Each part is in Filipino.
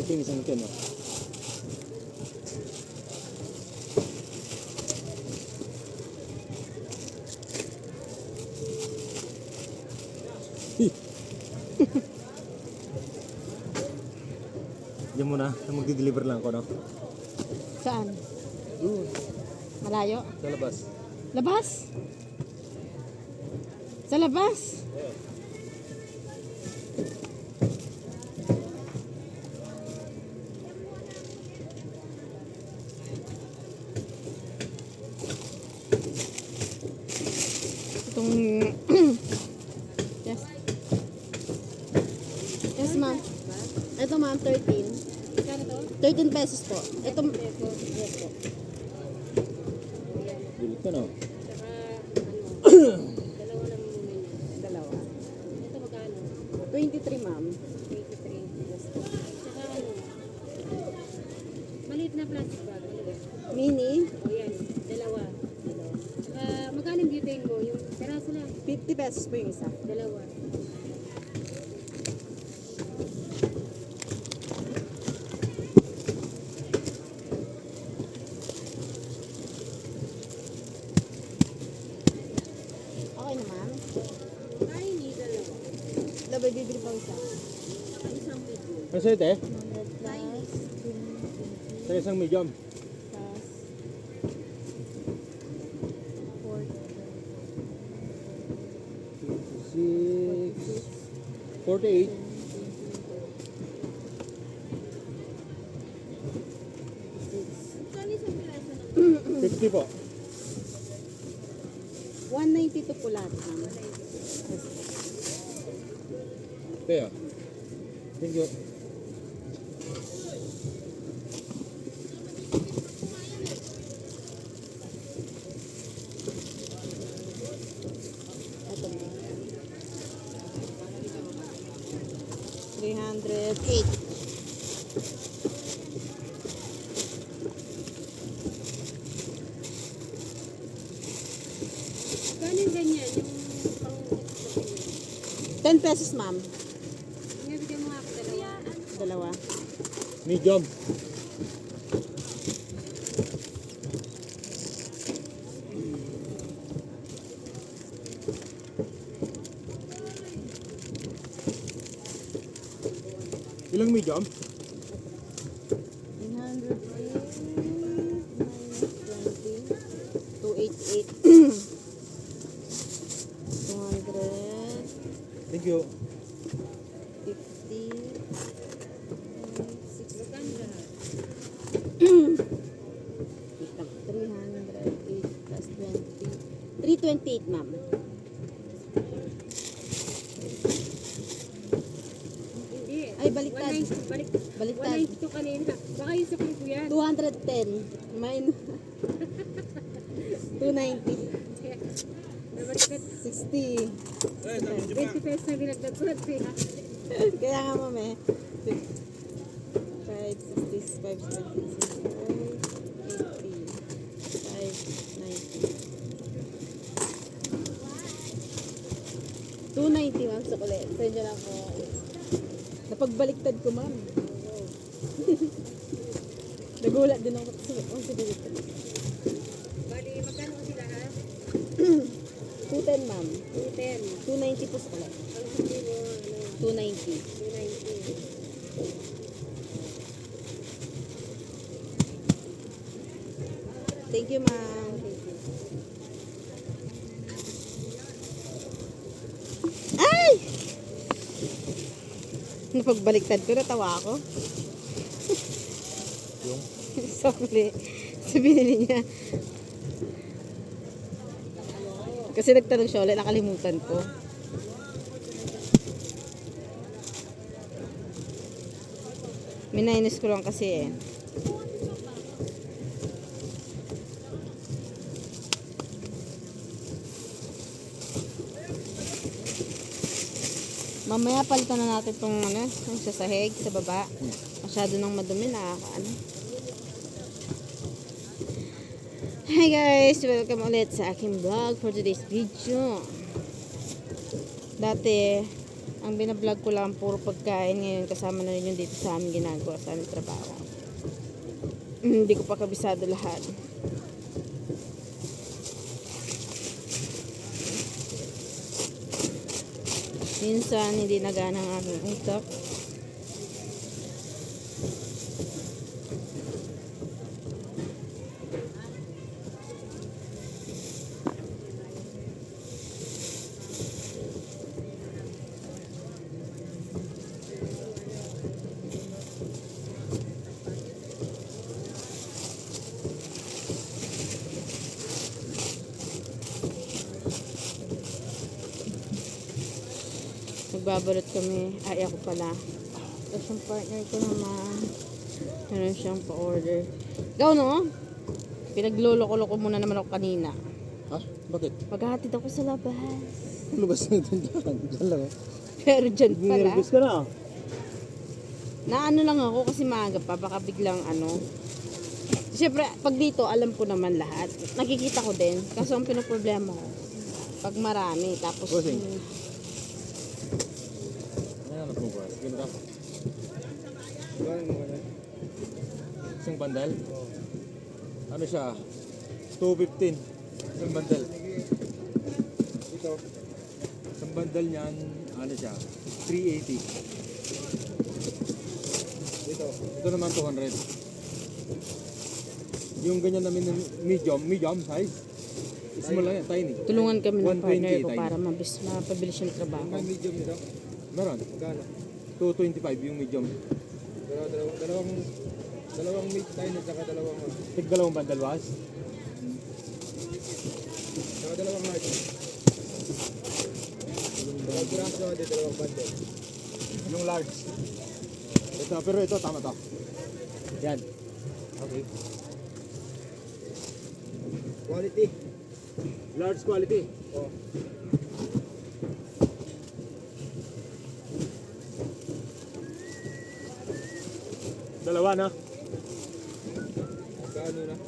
Ito yung isang ken, oh. Diyan muna, magdi-deliver lang ako, no? Saan? Malayo? Sa labas. Labas? Sa labas? Itong yes. Yes, ma'am. Ito, ma'am, 13. 13 pesos po. Ito, yes po. Bilit ka, no? Dalawa. Ito magkano? 23, ma'am. 23. Yes po. Tsaka ano? Maliit na plastic bag. Mini, O yan, dalawa. Tsaka magkano yung butane mo? Yung peraso lang. 50 pesos po yung isa. Dalawa. Okay na, ma'am. Ay, hindi dalawa. Labay, bibili pa isa. Tsaka isang video. Ano sa'yo, te? 100 plus, Sa isang medium. plus 6, 48. 46. Magkano isang peraso ng 50 po. 192 po lahat, ma'am. Te, ah. Thank you. Ito, ma'am. 308. Magkano yung ganyan? Yung pang 10 pesos, ma'am. Yung bigyan mo nga ako dalawa. Dalawa. Medium. Ilang medium? 288. 200. Thank you. 50. Magkano lahat? 308 plus 20. 328, ma'am. Hindi. Ay, baliktad. 190, Baliktad. 192 kanina. Baka yung sakli ko yan. 210. Mine. 290. Nabalikat. 60. 20 pesos na dinagdag ko. Kaya nga mami. 5, 60, 5, 70, 290 ma'am sa kulit. Sensya lang po. Napagbaliktad ko ma'am. Nagulat din ako sa baliktad. Bali, magkano sila ha? 210 ma'am. 210. 290 po sa kulit. Ang sabi mo, 290. 290. Thank you ma'am. Ay! Napagbaliktad ko, natawa ako. Yung? Sa huli. Sa binili niya. Kasi nagtanong siya ulit, nakalimutan ko. Minus ko lang kasi eh. Mamaya palitan na natin itong ano, yung sa sahig, sa baba. Masyado nang madumi, nakakaano. Hi guys! Welcome ulit sa aking vlog for today's video. Dati, ang binablog ko lang puro pagkain. Ngayon kasama na rin yung dito sa amin ginagawa sa aming trabaho. Hindi ko pa kabisado lahat. Minsan, hindi nagana ang aking utak. Nagbabalot kami. Ay, ako pala. Tapos yung partner ko naman. Meron siyang pa-order. Ikaw no? Pinaglolo-lolo ko muna naman ako kanina. Ha? Bakit? Maghahatid ako sa labas. Lumabas na ito dyan. Dyan lang eh. Pero dyan pala. Nervous ka na. Naano lang ako kasi maaga pa. Baka biglang ano. Siyempre, pag dito, alam ko naman lahat. Nakikita ko din. Kaso ang pinoproblema ko, pag marami. Tapos, Bossing. Ano po ba? Sige na. Isang bandal? Ano siya? 215. Isang bandal. Ito. Isang bandal niyan, ano siya? 380. Ito naman 200. Yung ganyan namin medium size. Small lang yan, tiny. tulungan kami ng 120 partner ko tayo. para mapabilis yung trabaho. Medium nito? Meron. Gano? 225 yung medium. Dalawang meat tayo at saka dalawang bandal was? Saka dalawang large. Dalawang braso at dalawang bandal. Yung large. Ito, pero ito tama to. Yan. Okay. Quality. Large quality. Oh. Dalawa na. Kano na?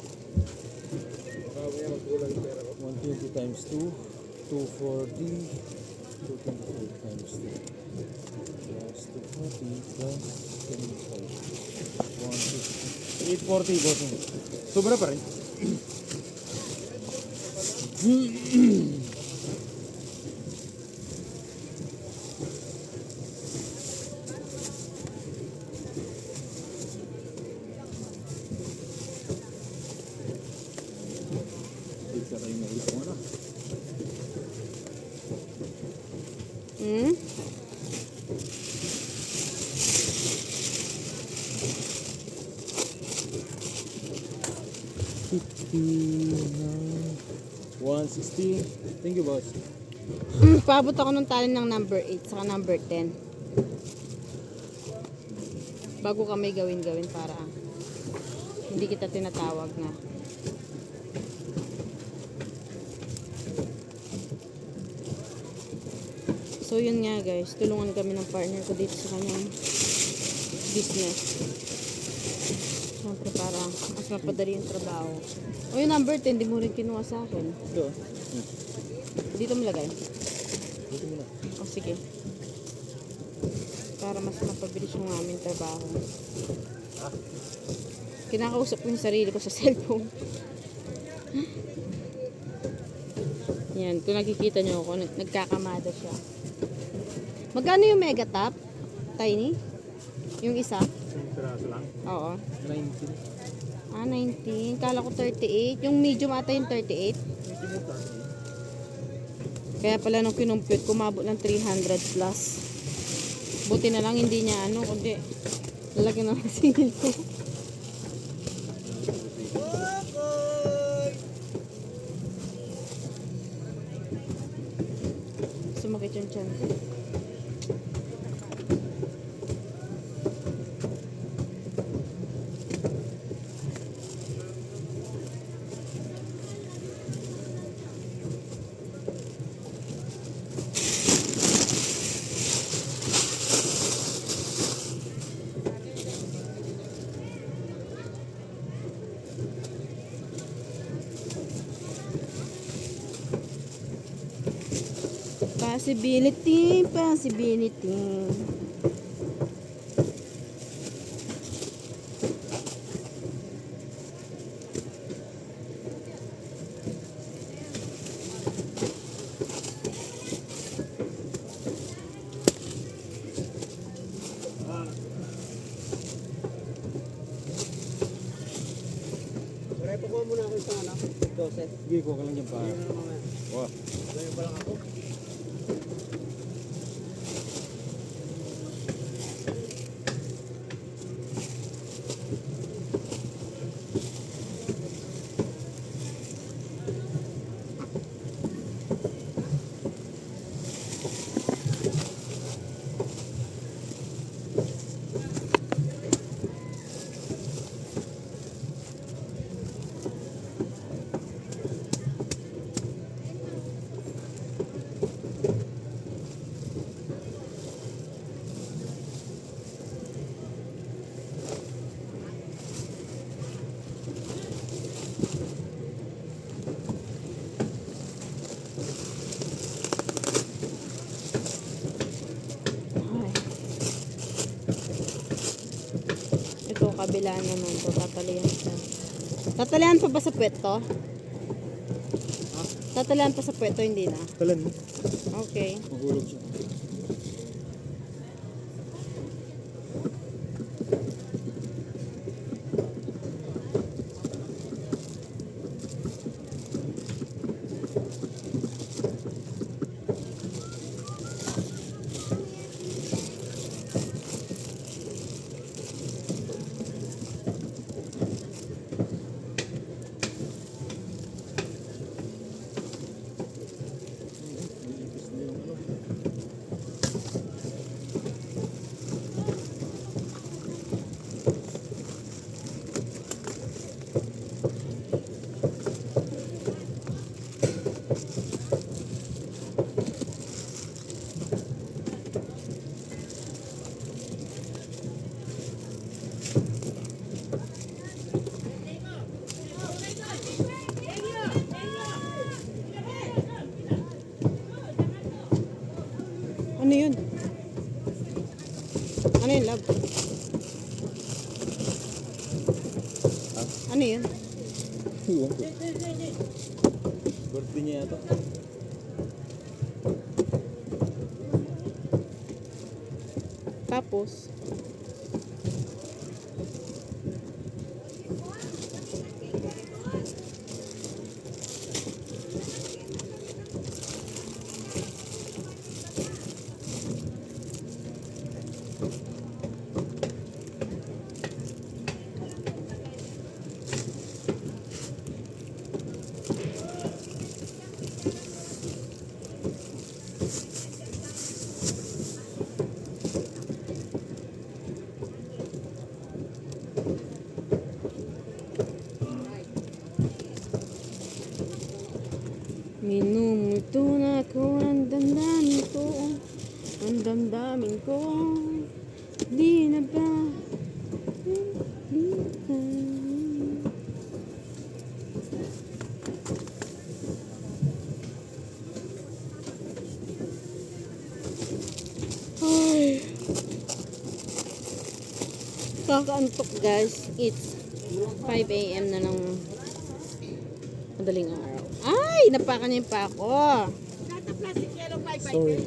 Mamaya magkulang yung pera ko. 120 times 2, 240, 224 times 2. Plus 240 plus 75. 150. 840 bossing. Sobra pa rin. Isa kayo na ito na. Hmm? $160. Thank you, boss. Paabot ako ng tali ng number 8 saka number 10. Bago kami gawin para hindi kita tinatawag na. So yun nga guys, tulungan kami ng partner ko dito sa kanyang business. Siyempre para mas mapadali yung trabaho. O yung number 10, di mo rin kinuha sa akin. Ito. Dito mo lagay. Dito mo na. O sige. Para mas mapabilis yung aming trabaho. Kinakausap ko yung sarili ko sa cellphone. Yan, kung nakikita nyo ako, nagkakamada siya. Magkano yung mega top? Tiny? Yung isa? Isang piraso lang. Oo. 19. 19. Kala ko 38. Yung medium ata yung 38. Kaya pala nung kinumpute, kumabot ng 300 plus. Buti na lang hindi niya kundi lalagyan ng singil ko. Sumakit yung tiyan ko. Possibility. Pare, pakuha muna ako isang 12. Sige, kuha ka lang dyan pa. Wah. Ngayon pa lang ako. Ito, kabila naman to. Tatalian siya. Tatalian pa ba sa puwet to? Tatalian pa sa puwet to, hindi na. Talan mo. Okay. Magulog siya. Ano yun? Ano yun, love? Ano yun? Iwan ko. Birthday niya yata. Tapos, minumulto na ko ng dandanin ko. Ang damdamin ko, di na ba? Ay. Kakaantok guys. It's 5 a.m. na ng madaling araw. Ay! Napakan niya yung pako. Sorry.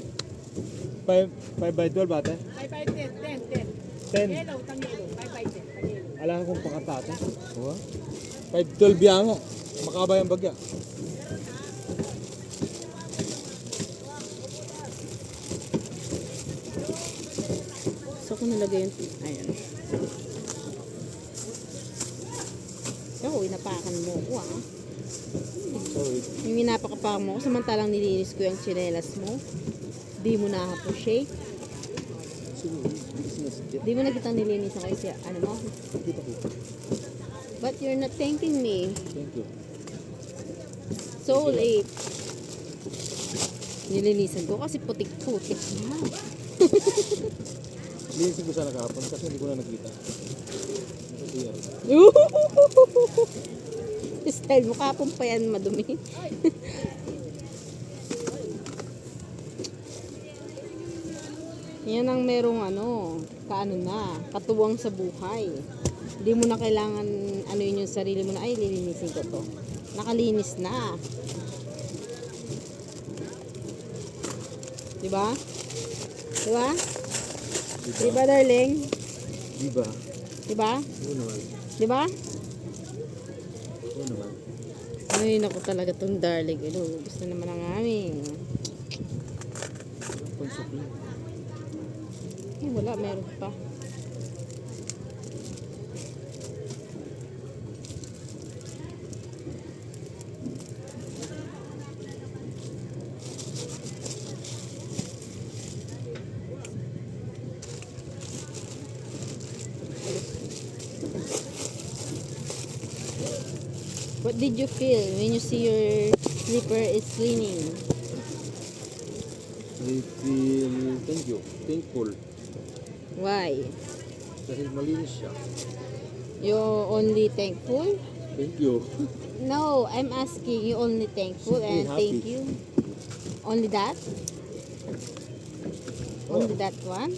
5 by 12 ate? 10. Yellow, tang yellow. 5 by 10. Tang yellow. Alam ko kung pakatata. 5-12 yan nga. Makabay ang bagya. So, kung nalagay yung ayun. Oh, inapakan mo ko ah. Sorry. Yung inapakapakan mo ko, samantalang nilinis ko yung tsinelas mo. Di mo na-appreciate. Di mo na kitang nilinisan kayo siya, ano mo? Kita ko. But you're not thanking me. Thank you. So late. Nilinisan ko kasi putik-putik na. Linisin ko sana kahapon kasi hindi ko na nakita. Kasi yan. Style mo kapon pa yan madumi. Yan ang merong kaano na, katuwang sa buhay. Hindi mo na kailangan ano yun yung sarili mo na, ay lilinisin ko to. Nakalinis na. Diba? Diba? Diba darling? Diba? Diba? Oo naman. Diba? Oo naman. Ay, naku talaga tong darling. Gusto naman ang aming. Pansapin. Eh, wala, meron pa. What did you feel when you see your slipper is cleaning? I feel thankful. Why? Dahil malinis siya. You're only thankful? Thank you. No, I'm asking you only thankful Simply and thank happy. you. Only that? Only that one?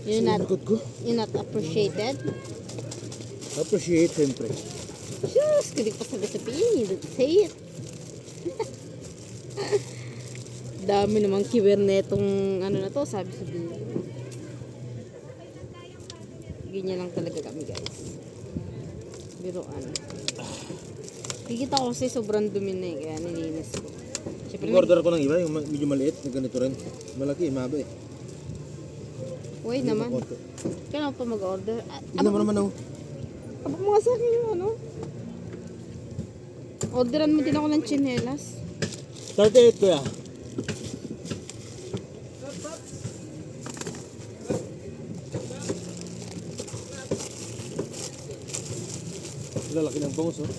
You're not Likod ko. you're not appreciated? Appreciate siyempre. Shucks, hindi ko pa sabi-sabihin. You don't say it. Dami namang kiwer na itong na to, sabi-sabihin. Ganyan lang talaga kami guys. Biruan. Kikita ko kasi sobrang dumi na kaya nilinis ko. Siyempre, Order ko ng iba, yung medyo maliit, na ganito rin. Malaki, mahaba eh. wait naman. Kailan pa mag-order? Tignan mo naman ako. Abang mo nga sa akin yung Orderan mo din ako ng tsinelas. 38 kuya. Lalaki ng bangus oh.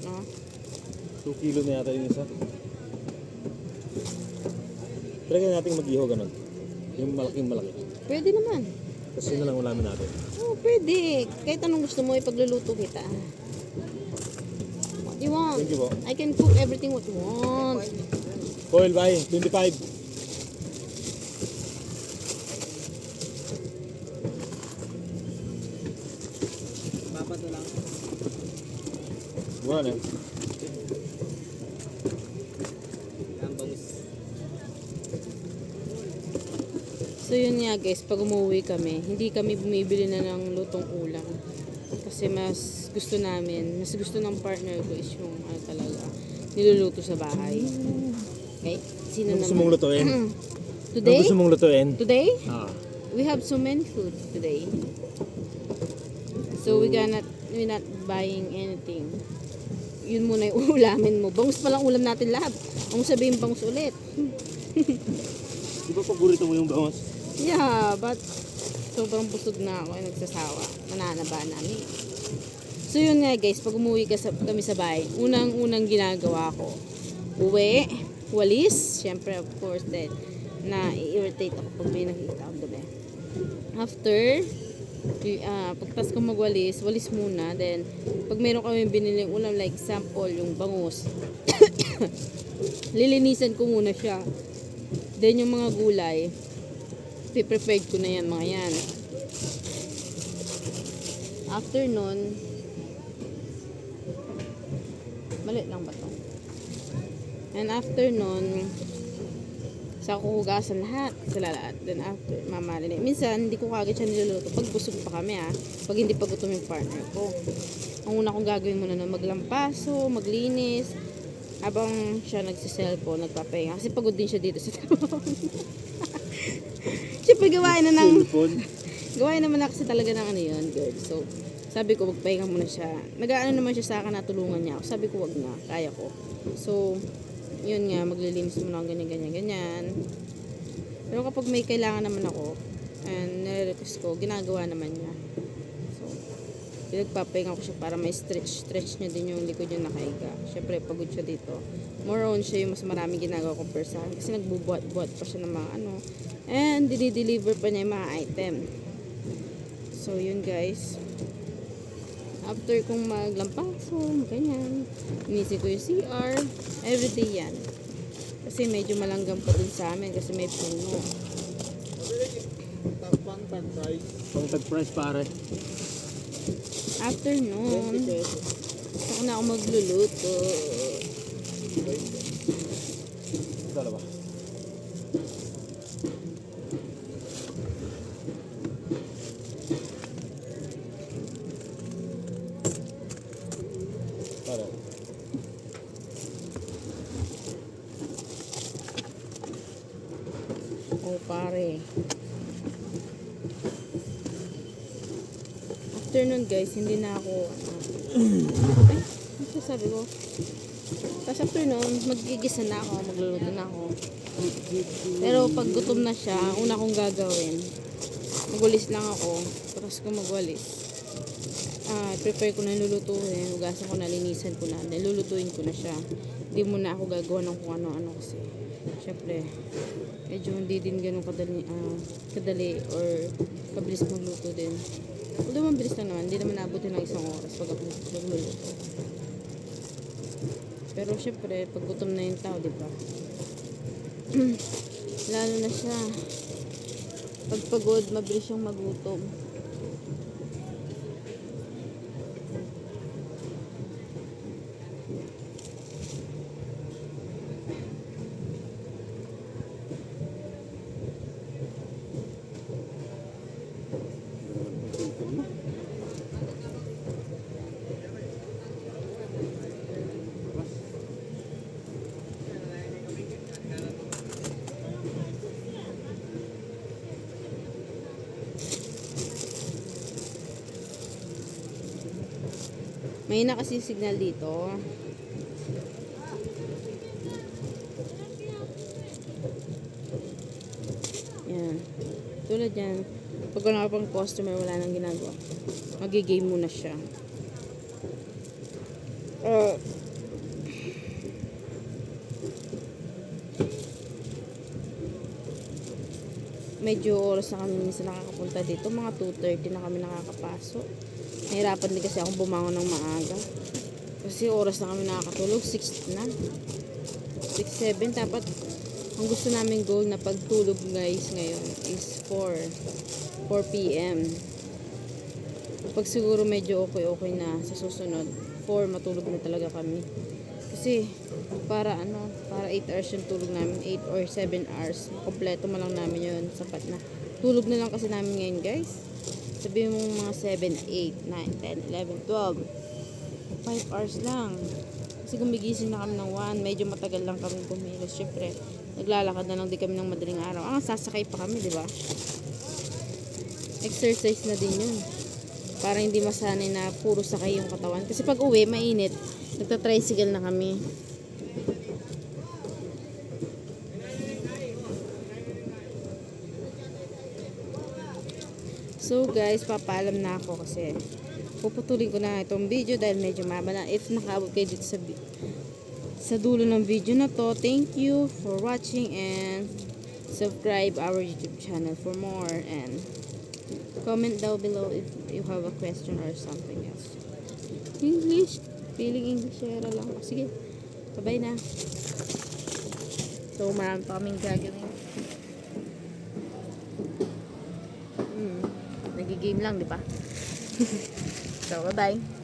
Ah. 2 kilo na yata yung isa. Try natin mag-iho ganun. Yung malaking malaki. Pwede naman. Kasi na lang ulamin natin. Oh, pwede. Kahit anong gusto mo, ipagluluto kita. What you want? Thank you po. I can cook everything what you want. Foil by 25. Papat na lang. Buwan eh. Ang bangus. So yun nga guys, pag umuwi kami, hindi kami bumibili na ng lutong ulam. Kasi mas gusto ng partner ko is yung talaga, niluluto sa bahay. Okay? Sino Ano gusto mong naman? lutuin? Today? Ano gusto mong lutuin? Today? Ah. We have so many food today. So we're not buying anything. Yun muna yung ulamin mo. Bangus pa lang ulam natin lahat. Ang sabihin bangus ulit. Di ba paborito mo yung bangus? Yeah, but sobrang busog na ako ay nagsasawa. Mananaba namin. So yun nga guys, pag umuwi kami sa bahay, unang-unang ginagawa ko, uwi, walis, syempre of course then, na i-irritate ako pag may nakikita akong dumi. After, pagtas ko magwalis, walis muna. Then, pag meron kami biniling ulam, like example, yung bangus, lilinisan ko muna siya. Then, yung mga gulay, pre-prepared ko na yan, mga yan. After nun, mali lang ba to? And after nun, sa kuhugasan lahat, sila lahat. Then after, mamalini. Minsan, hindi ko kagad siya niluluto. Pag busog pa kami pag hindi pa gutom yung partner ko. Ang una kong gagawin muna nun, maglampaso, maglinis, habang siya nagsiselfone, nagpapahinga. Kasi pagod din siya dito sa trabaho. Siyempre, gawain naman na kasi talaga ng ano yun, girl. So, sabi ko, magpahinga muna siya. Nag-ano naman siya sa akin na tulungan niya ako. Sabi ko, wag na, kaya ko. So, yun nga, maglilinis muna ako ganyan. Pero kapag may kailangan naman ako, and nire-request ko, ginagawa naman niya. So, pinagpapahinga ko siya para may stretch niya din yung likod yung nakahiga. Siyempre, pagod siya dito. More on siya yung mas maraming ginagawa ko per saan. Kasi nagbubuhat-buhat pa siya ng mga ano. And, dinideliver pa niya yung mga item. So, yun guys. After kong maglampaso, ganyan, inisip ko yung CR, everyday yan. Kasi medyo malanggam pa dun sa amin kasi may puno. Pang tag price pare. After nun, saka na ako magluluto. Dalawa. Pare. Oh, pare. After nun guys, hindi na ako ano sabi ko? Tapos after nun, magigisa na ako, magluluto na ako. Pero pag gutom na siya, una kong gagawin, magwalis lang ako. Tapos ko magwalis, prepare ko na yung lulutuin, hugasan ko na, linisan ko na, lulutuin ko na siya. Hindi muna ako gagawa ng kung ano-ano kasi syempre medyo hindi din ganun kadali or kabilis magluto din. Although mabilis lang naman, hindi naman naabutin ng isang oras pag magluluto. Pero syempre, pag gutom na yung tao, di ba? Lalo na siya. Pag pagod, mabilis siyang magutom. May na kasi signal dito. Yan. Tulad yan. Pag wala pang customer, wala nang ginagawa. Magigame muna siya. Medyo oras na kami minsan nakakapunta dito. Mga 2:30 na kami nakakapasok. Nahirapan din kasi akong bumangon ng maaga. Kasi oras na kami nakakatulog. 6 na. 6, 7. Dapat ang gusto namin goal na pagtulog guys ngayon is 4 p.m. Pag siguro medyo okay na sa susunod, 4 matulog na talaga kami. Kasi para 8 hours yung tulog namin, 8 or 7 hours. Kompleto mo lang namin yun. Sapat na. Tulog na lang kasi namin ngayon guys. Sabihin mo mga 7, 8, 9, 10, 11, 12. 5 hours lang. Kasi gumigising na kami ng 1. Medyo matagal lang kami kumilos. Siyempre, naglalakad na lang di kami ng madaling araw. Sasakay pa kami, di ba? Exercise na din yun. Para hindi masanay na puro sakay yung katawan. Kasi pag uwi, mainit. Nagta-tricycle na kami. So guys, papaalam na ako kasi puputulin ko na itong video dahil medyo mahaba na. If nakaabot kayo dito sa dulo ng video na to, thank you for watching and subscribe our YouTube channel for more, and comment down below if you have a question or something else. English, feeling Englishera lang. O, sige, bye na. So, marami pa kaming gagawin. Nagigame lang, di ba? So, bye-bye.